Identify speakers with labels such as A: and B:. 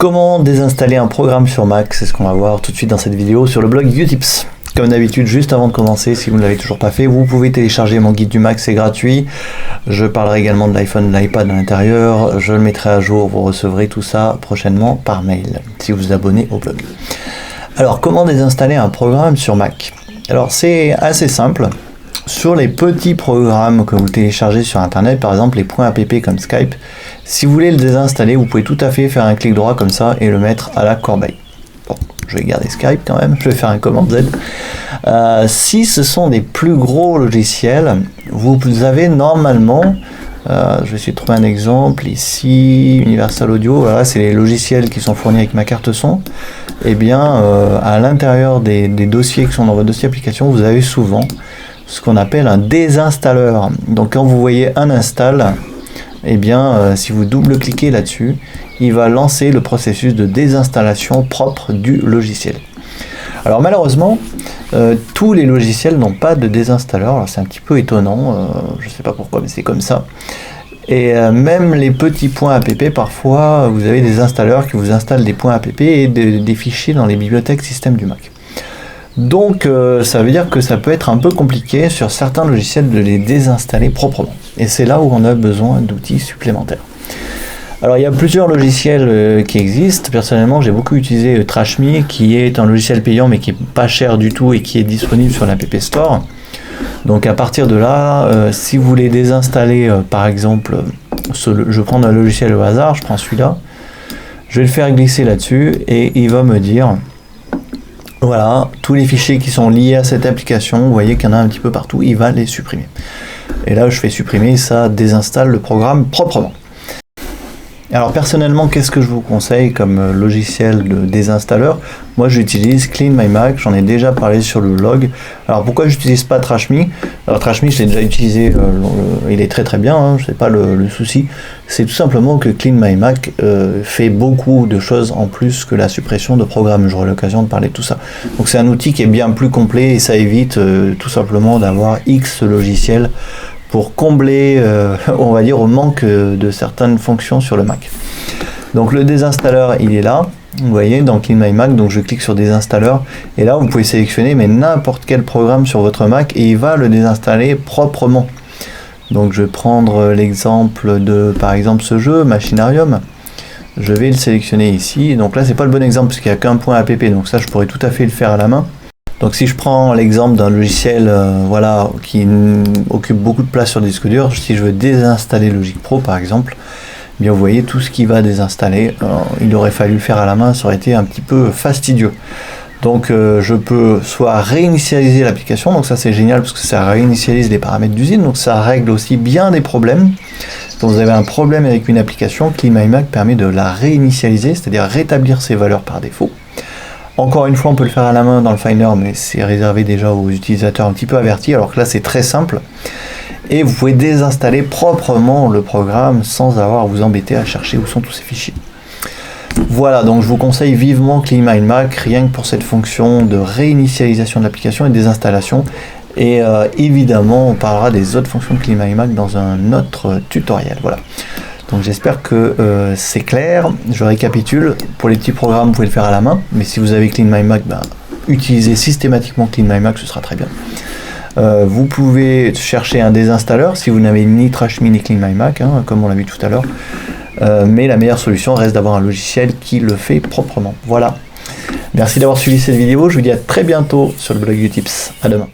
A: Comment désinstaller un programme sur Mac? C'est ce qu'on va voir tout de suite dans cette vidéo sur le blog Utips. Comme d'habitude, juste avant de commencer, si vous ne l'avez toujours pas fait, vous pouvez télécharger mon guide du Mac, c'est gratuit. Je parlerai également de l'iPhone, de l'iPad à l'intérieur. Je le mettrai à jour, vous recevrez tout ça prochainement par mail, si vous vous abonnez au blog. Alors, comment désinstaller un programme sur Mac? Alors, c'est assez simple. Sur les petits programmes que vous téléchargez sur Internet, par exemple les .app comme Skype, si vous voulez le désinstaller, vous pouvez tout à fait faire un clic droit comme ça et le mettre à la corbeille. Bon, je vais garder Skype quand même, je vais faire un commande Z. Si ce sont des plus gros logiciels, vous avez normalement, je vais essayer de trouver un exemple ici, Universal Audio, voilà, c'est les logiciels qui sont fournis avec ma carte son. Et bien, à l'intérieur des dossiers qui sont dans votre dossier application, vous avez souvent ce qu'on appelle un désinstalleur. Donc quand vous voyez un install, eh bien si vous double-cliquez là-dessus, il va lancer le processus de désinstallation propre du logiciel. Alors malheureusement, tous les logiciels n'ont pas de désinstalleur. Alors c'est un petit peu étonnant, je ne sais pas pourquoi, mais c'est comme ça. Et même les petits .app, parfois vous avez des installeurs qui vous installent des .app et des fichiers dans les bibliothèques système du Mac. Donc ça veut dire que ça peut être un peu compliqué sur certains logiciels de les désinstaller proprement. Et c'est là où on a besoin d'outils supplémentaires. Alors il y a plusieurs logiciels qui existent. Personnellement j'ai beaucoup utilisé TrashMe, qui est un logiciel payant mais qui est pas cher du tout et qui est disponible sur l'App Store. Donc à partir de là, si vous voulez désinstaller par exemple, je prends un logiciel au hasard, je prends celui-là, je vais le faire glisser là-dessus et il va me dire... Voilà, tous les fichiers qui sont liés à cette application, vous voyez qu'il y en a un petit peu partout, il va les supprimer. Et là, je fais supprimer, ça désinstalle le programme proprement. Alors personnellement, qu'est-ce que je vous conseille comme logiciel de désinstalleur? Moi j'utilise Clean My Mac, j'en ai déjà parlé sur le blog. Alors pourquoi j'utilise pas TrashMe? Alors TrashMe je l'ai déjà utilisé, il est très très bien, hein, c'est pas le souci. C'est tout simplement que Clean My Mac fait beaucoup de choses en plus que la suppression de programmes. J'aurai l'occasion de parler de tout ça. Donc c'est un outil qui est bien plus complet et ça évite tout simplement d'avoir X logiciels pour combler, on va dire, au manque de certaines fonctions sur le Mac. Donc le désinstalleur, il est là, vous voyez, dans Clean My Mac, donc je clique sur désinstalleur, et là vous pouvez sélectionner mais n'importe quel programme sur votre Mac, et il va le désinstaller proprement. Donc je vais prendre l'exemple de, par exemple, ce jeu, Machinarium. Je vais le sélectionner ici, donc là c'est pas le bon exemple, parce qu'il n'y a qu'un .app, donc ça je pourrais tout à fait le faire à la main. Donc si je prends l'exemple d'un logiciel voilà, qui occupe beaucoup de place sur le disque dur, si je veux désinstaller Logic Pro par exemple, eh bien vous voyez tout ce qui va désinstaller, il aurait fallu le faire à la main, ça aurait été un petit peu fastidieux. Donc je peux soit réinitialiser l'application, donc ça c'est génial parce que ça réinitialise les paramètres d'usine, donc ça règle aussi bien des problèmes. Quand vous avez un problème avec une application, Clean My Mac permet de la réinitialiser, c'est-à-dire rétablir ses valeurs par défaut. Encore une fois, on peut le faire à la main dans le Finder, mais c'est réservé déjà aux utilisateurs un petit peu avertis, alors que là c'est très simple. Et vous pouvez désinstaller proprement le programme sans avoir à vous embêter à chercher où sont tous ces fichiers. Voilà, donc je vous conseille vivement Clean My Mac, rien que pour cette fonction de réinitialisation de l'application et de désinstallation. Et évidemment, on parlera des autres fonctions de Clean My Mac dans un autre tutoriel. Voilà. Donc j'espère que c'est clair. Je récapitule. Pour les petits programmes, vous pouvez le faire à la main. Mais si vous avez Clean My Mac, utilisez systématiquement Clean My Mac, ce sera très bien. Vous pouvez chercher un désinstalleur si vous n'avez ni TrashMe ni Clean My Mac, hein, comme on l'a vu tout à l'heure. Mais la meilleure solution reste d'avoir un logiciel qui le fait proprement. Voilà. Merci d'avoir suivi cette vidéo. Je vous dis à très bientôt sur le blog Utips. À demain.